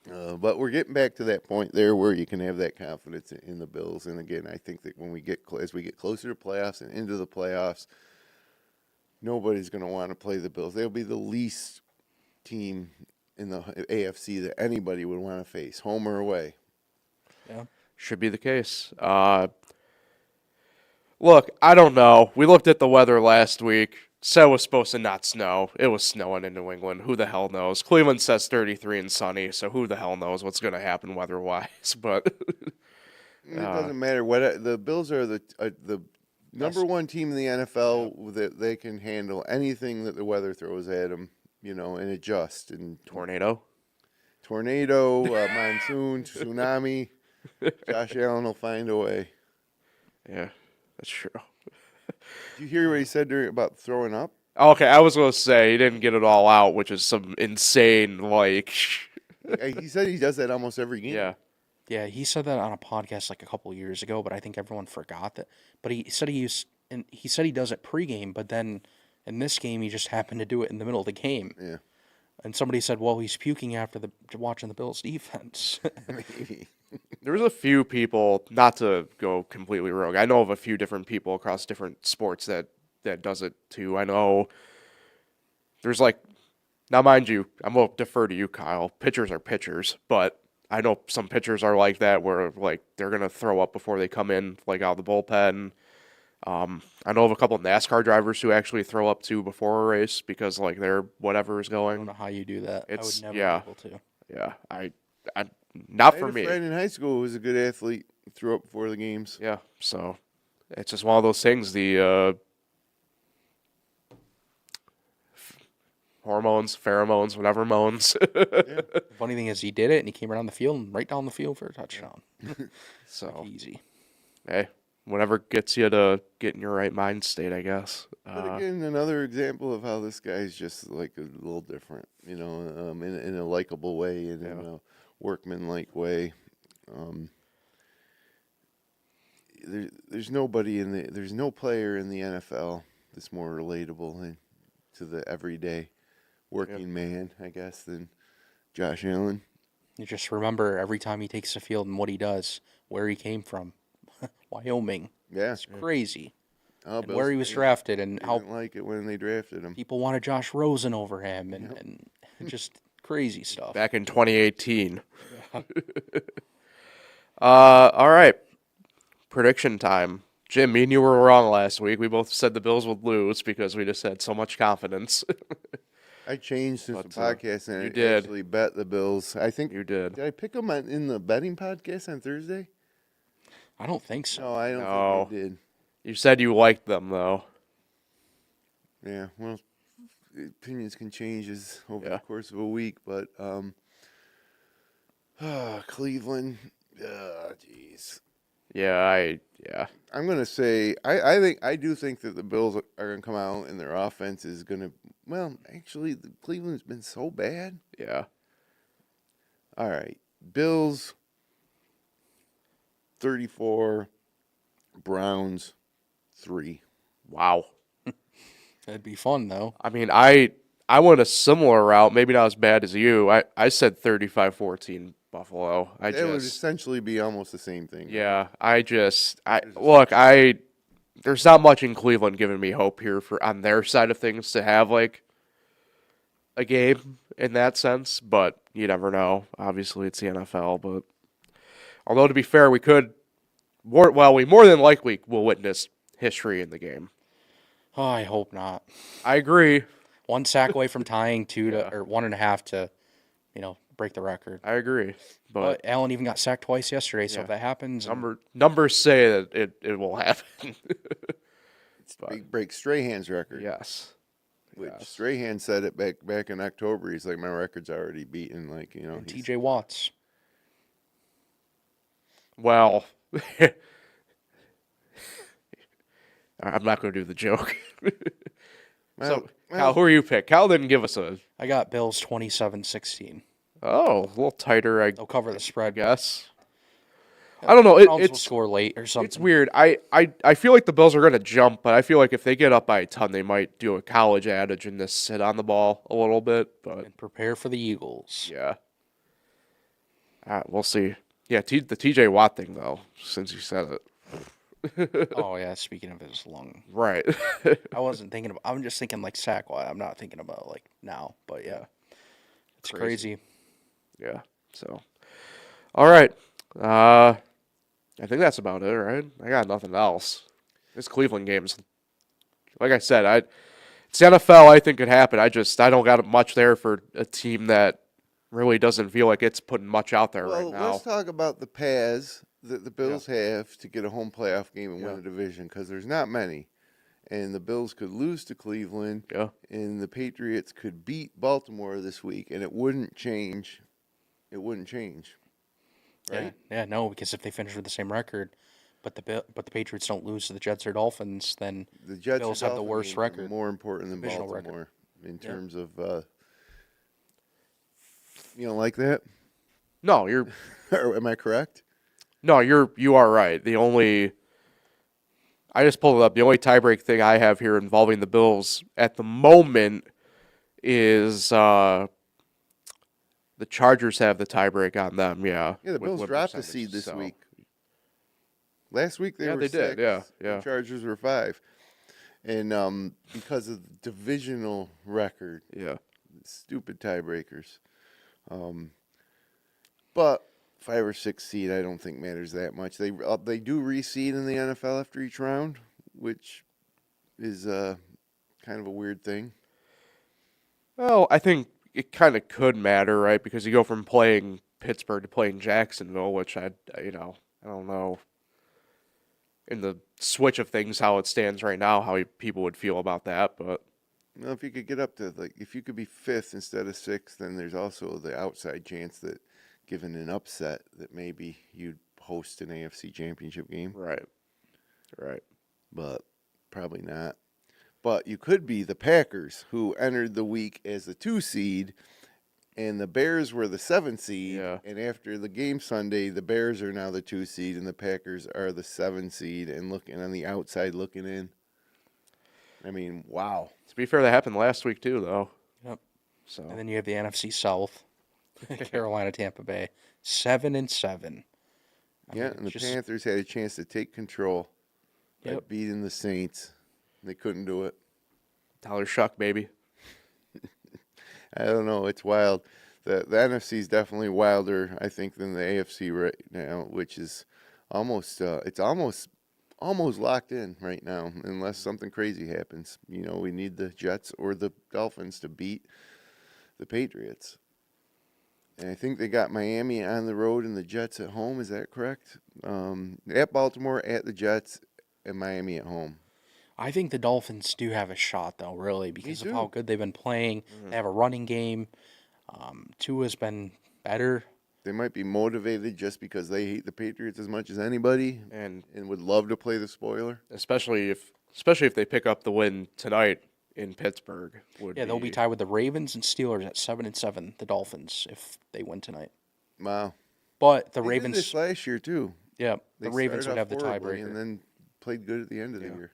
But we're getting back to that point there where you can have that confidence in the Bills. And again, I think that when we get as we get closer to playoffs and into the playoffs, nobody's going to want to play the Bills. They'll be the least team in the AFC that anybody would want to face, home or away. Yeah. Should be the case. Look, I don't know. We looked at the weather last week. Said it was supposed to not snow. It was snowing in New England. Who the hell knows? Cleveland says 33 and sunny, so who the hell knows what's going to happen weather-wise? But It doesn't matter what the Bills are the Number one team in the NFL that they can handle anything that the weather throws at them, and adjust. And Tornado. Monsoon, tsunami. Josh Allen will find a way. Yeah, that's true. Did you hear what he said about throwing up? Okay, I was going to say he didn't get it all out, which is some insane, like... He said he does that almost every game. Yeah. Yeah, he said that on a podcast like a couple years ago, but I think everyone forgot that. But he said he does it pregame, but then in this game he just happened to do it in the middle of the game. Yeah. And somebody said, "Well, he's puking after watching the Bills' defense." Maybe. There's a few people, not to go completely rogue, I know of a few different people across different sports that does it too. I know there's now mind you, I'm going to defer to you, Kyle. Pitchers are pitchers, but I know some pitchers are like that where they're going to throw up before they come in out of the bullpen. I know of a couple of NASCAR drivers who actually throw up too before a race because their whatever is I don't going. know how you do that. I would never be able to. Yeah, I not I for had me. a friend in high school who was a good athlete, threw up before the games. Yeah, so it's just one of those things. The hormones, pheromones, whatever moans. The funny thing is, he did it, and he came around the field and right down the field for a touchdown. So Easy. hey, whatever gets you to get in your right mind state, I guess. But again, another example of how this guy's just a little different, in a likable way and in a workman-like way. There's no player in the NFL that's more relatable to the everyday working man, I guess, than Josh Allen. You just remember every time he takes the field and what he does, where he came from, Wyoming. Yeah, It's crazy. and Where he was drafted and They how didn't like it when they drafted him. people wanted Josh Rosen over him and just crazy stuff. Back in 2018. All right. Prediction time. Jim, me and you were wrong last week. We both said the Bills would lose because we just had so much confidence. I changed since But, the podcast and you I did. actually bet the Bills. I think You did. Did I pick them in the betting podcast on Thursday? I don't think so. No, I don't No. think I did. You said you liked them, though. Yeah, well, opinions can change over Yeah. the course of a week, but Cleveland, jeez. Yeah, I'm gonna say I do think that the Bills are gonna come out and their offense is gonna. Well, actually, Cleveland's been so bad. yeah. All right, Bills 34, Browns 3. Wow. That'd be fun though. I mean, I went a similar route, maybe not as bad as you. I said 35-14 Buffalo. It would essentially be almost the same thing. Yeah, there's not much in Cleveland giving me hope here on their side of things to have a game in that sense, but you never know. Obviously, it's the NFL, but although to be fair, we more than likely will witness history in the game. Oh, I hope not. I agree. 1 sack away from tying, 1.5 to, break the record. I agree. But Allen even got sacked twice yesterday, so Yeah. if that happens, Numbers say that it will happen. Break Strahan's record. Yes. Which Yes. Strahan said it back in October. He's like, my record's already beaten. and TJ Watts. Well, I'm not going to do the joke. So, Cal, who are you pick? Cal didn't give us a... I got Bills 27-16. Oh, a little tighter, I They'll cover the spread. guess. I don't know. Browns will It's score late or something. It's weird. I feel like the Bills are going to jump, but I feel like if they get up by a ton, they might do a college adage and just sit on the ball a little bit. But And prepare for the Eagles. yeah, we'll see. Yeah, the TJ Watt thing though, since you said it, Oh yeah, speaking of his lung, right? I wasn't thinking about. I'm just thinking like sack. I'm not thinking about now. But yeah, it's crazy. Yeah. So, all right. I think that's about it, right? I got nothing else. This Cleveland game's, like I said, it's the NFL. I think could happen. I don't got much there for a team that really doesn't feel like it's putting much out there Well, right now. let's talk about the paths that the Bills have to get a home playoff game and win a division, because there's not many. And the Bills could lose to Cleveland, and the Patriots could beat Baltimore this week, and it wouldn't change. It wouldn't change, right? Yeah, no, because if they finish with the same record, but the Patriots don't lose to the Jets or Dolphins, then The Jets Bills or have the Dolphins worst games are record. more important than Divisional Baltimore record. in terms of. You don't like that? No, you're Or am I correct? no, you are right. I just pulled it up. The only tiebreak thing I have here involving the Bills at the moment is the Chargers have the tiebreak on them. Yeah. Yeah, the with Bills win dropped a percentage, seed this so. week. Last week they Yeah, were they 6. did, yeah. The Chargers were 5, and because of the divisional record, Yeah. stupid tiebreakers. But 5 or 6 seed, I don't think matters that much. They do reseed in the NFL after each round, which is kind of a weird thing. Well, I think it kind of could matter, right? Because you go from playing Pittsburgh to playing Jacksonville, which I don't know in the switch of things how it stands right now, how people would feel about that. But Well, if you could get up to if you could be 5th instead of 6th, then there's also the outside chance that, given an upset, that maybe you'd host an AFC Championship game. right, But probably not. But you could be the Packers, who entered the week as the 2 seed, and the Bears were the 7 seed. Yeah. And after the game Sunday, the Bears are now the 2 seed, and the Packers are the 7 seed, and looking on the outside looking in. I mean, wow. To be fair, that happened last week too, though. Yep. So And then you have the NFC South, Carolina, Tampa Bay, 7-7. And the Panthers had a chance to take control by Yep. beating the Saints. They couldn't do it. Tyler Shuck, baby. I don't know. It's wild. The NFC is definitely wilder, I think, than the AFC right now, which is almost it's almost locked in right now, unless something crazy happens. We need the Jets or the Dolphins to beat the Patriots. And I think they got Miami on the road and the Jets at home. Is that correct? At Baltimore, at the Jets, and Miami at home. I think the Dolphins do have a shot, though, really, because of do. how good they've been playing. They have a running game. Tua's been better. They might be motivated just because they hate the Patriots as much as anybody, and would love to play the spoiler. Especially if they pick up the win tonight in Pittsburgh. They'll be tied with the Ravens and Steelers at 7-7. The Dolphins, if they win tonight. Wow. But the They Ravens, did this last year too. the They Ravens would started have off the horribly tiebreaker. and then played good at the end of the year.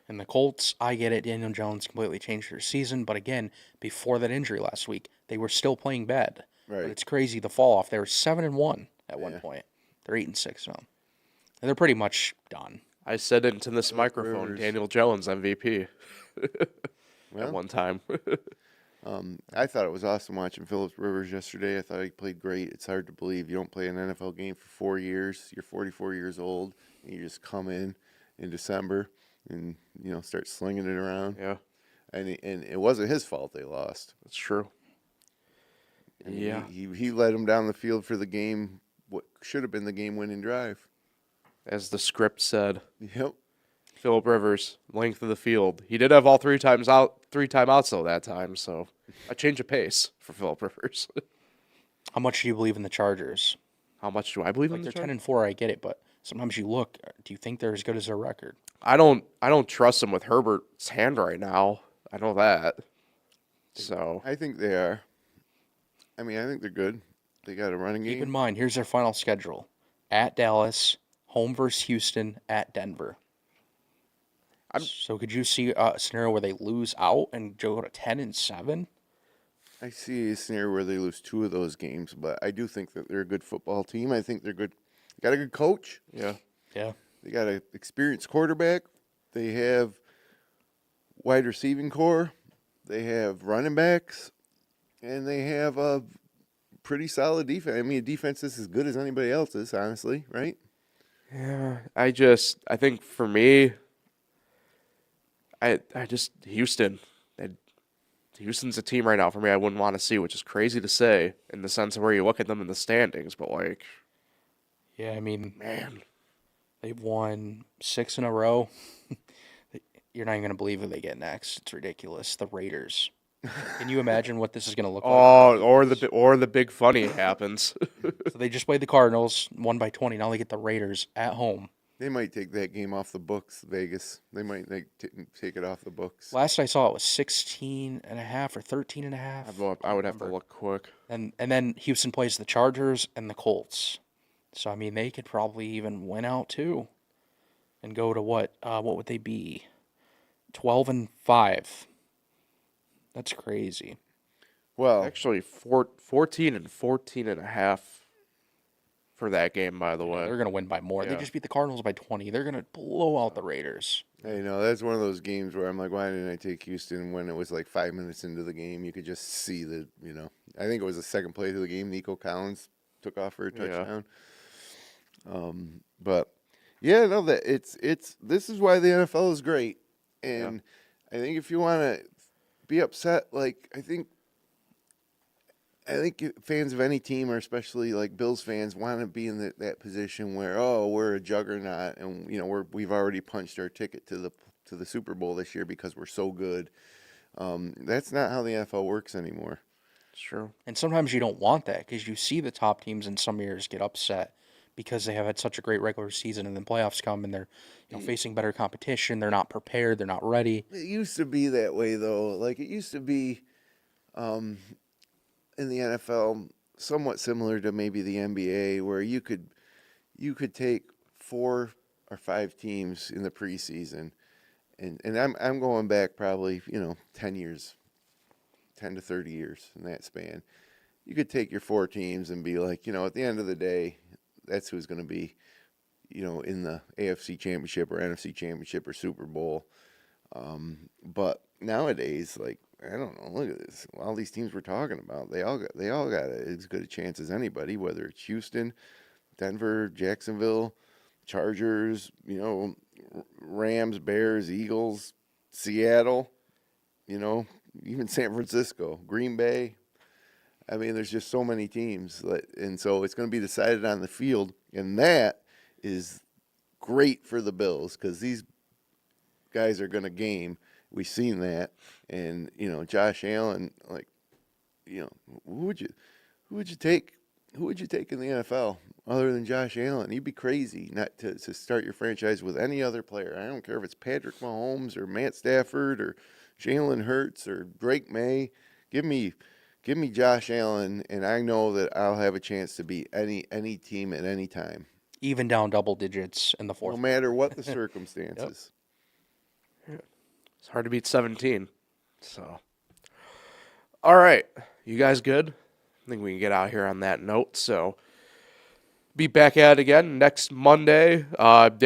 And the Colts, I get it. Daniel Jones completely changed their season, but again, before that injury last week, they were still playing bad. Right. But it's crazy the fall off. They were 7-1 at one point. They're 8-6 now, and they're pretty much done. I said into this microphone, Rivers. Daniel Jones MVP Well, at one time. I thought it was awesome watching Phillips Rivers yesterday. I thought he played great. It's hard to believe you don't play an NFL game for 4 years. You're 44 years old, and you just come in December and start slinging it around. Yeah, And it wasn't his fault they lost. that's true. I mean, Yeah. he led them down the field for the game. What should have been the game-winning drive. As the script said, Yep. Phillip Rivers, length of the field. He did have all three timeouts though that time, so a change of pace for Phillip Rivers. How much do you believe in the Chargers? How much do I believe in Like the they're Chargers? 10-4, I get it, but sometimes you look. Do you think they're as good as their record? I don't trust him with Herbert's hand right now. I know that. So I think they are. I mean, I think they're good. They got a running Keep in game. mind, here's their final schedule: at Dallas, home versus Houston, at Denver. So could you see a scenario where they lose out and go to 10-7? I see a scenario where they lose 2 of those games, but I do think that they're a good football team. I think they're good. Got a good coach. yeah. Yeah. They got an experienced quarterback. They have wide receiving core. They have running backs, and they have a pretty solid defense. I mean, a defense that's as good as anybody else's, honestly, right? Yeah. I think for me, I just Houston. Houston's a team right now for me I wouldn't want to see, which is crazy to say in the sense of where you look at them in the standings. But, like, Yeah, I mean, man, they've won 6 in a row. You're not even going to believe who they get next. It's ridiculous. The Raiders. Can you imagine what this is going to look like? oh, or the big funny happens. So they just played the Cardinals, won by 20. Now they get the Raiders at home. They might take that game off the books, Vegas. They might take it off the books. Last I saw, it was 16 and a half or 13 and a half. I would have to look quick. And then Houston plays the Chargers and the Colts. So, I mean, they could probably even win out, too. And go to what would they be? 12-5. That's crazy. Well, Actually, 14 and 14 and a half for that game, by the way. They're going to win by more. Yeah. They just beat the Cardinals by 20. They're going to blow out the Raiders. that's one of those games where I'm like, why didn't I take Houston when it was like 5 minutes into the game? You could just see the, I think it was the second play of the game. Nico Collins took off for a touchdown. But yeah, no, that this is why the NFL is great. And I think if you want to be upset, like I think fans of any team, or especially like Bills fans, want to be in that position where we're a juggernaut, and we've already punched our ticket to the Super Bowl this year because we're so good. That's not how the NFL works anymore. It's true. And sometimes you don't want that because you see the top teams in some years get upset because they have had such a great regular season, and then playoffs come and they're facing better competition. They're not prepared. They're not ready. It used to be that way, though. Like, it used to be in the NFL somewhat similar to maybe the NBA, where you could take 4 or 5 teams in the preseason, and I'm going back probably 10 years, 10 to 30 years in that span. You could take your 4 teams and be like, at the end of the day, that's who's going to be, in the AFC Championship or NFC Championship or Super Bowl. But nowadays, like, I don't know, look at this. All these teams we're talking about, they all got as good a chance as anybody, whether it's Houston, Denver, Jacksonville, Chargers, Rams, Bears, Eagles, Seattle, even San Francisco, Green Bay. I mean, there's just so many teams, and so it's going to be decided on the field, and that is great for the Bills because these guys are going to game. We've seen that, and Josh Allen, like, who would you take? Who would you take in the NFL other than Josh Allen? You'd be crazy not to start your franchise with any other player. I don't care if it's Patrick Mahomes or Matt Stafford or Jalen Hurts or Drake May. Give me Josh Allen, and I know that I'll have a chance to beat any team at any time. Even down double digits in the fourth. No matter what the circumstances. Yep. It's hard to beat 17. So, all right. You guys good? I think we can get out here on that note. So, be back at it again next Monday. At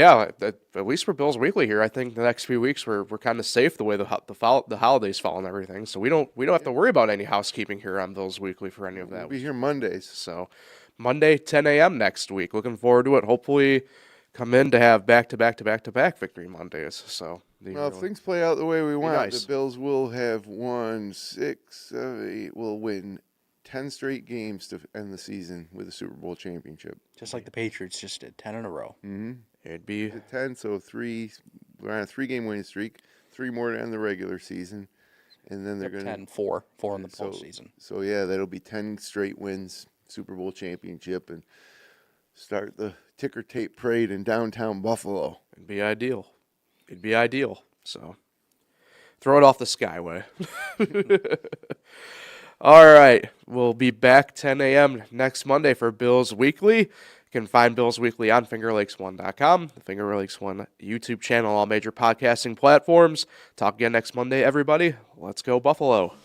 least for Bills Weekly here, I think the next few weeks we're kind of safe the way the holidays fall and everything. So we don't have to worry about any housekeeping here on Bills Weekly for any of that. We'll be here Mondays. So Monday 10 a.m. next week. Looking forward to it. Hopefully come in to have back-to-back Victory Mondays. So if things play out the way we want, nice. The Bills will have won 6, 7, 8. We'll win 10 straight games to end the season with a Super Bowl championship. Just like the Patriots just did, 10 in a row. Mm-hmm. It'd be 10, so 3. We're on a 3-game winning streak. 3 more to end the regular season, and then they're going to 10, 4 in the postseason. So yeah, that'll be 10 straight wins, Super Bowl championship, and start the ticker tape parade in downtown Buffalo. It'd be ideal. So throw it off the skyway. All right. We'll be back 10 a.m. next Monday for Bills Weekly. You can find Bills Weekly on FingerLakes1.com, the Finger Lakes 1 YouTube channel, all major podcasting platforms. Talk again next Monday, everybody. Let's go, Buffalo.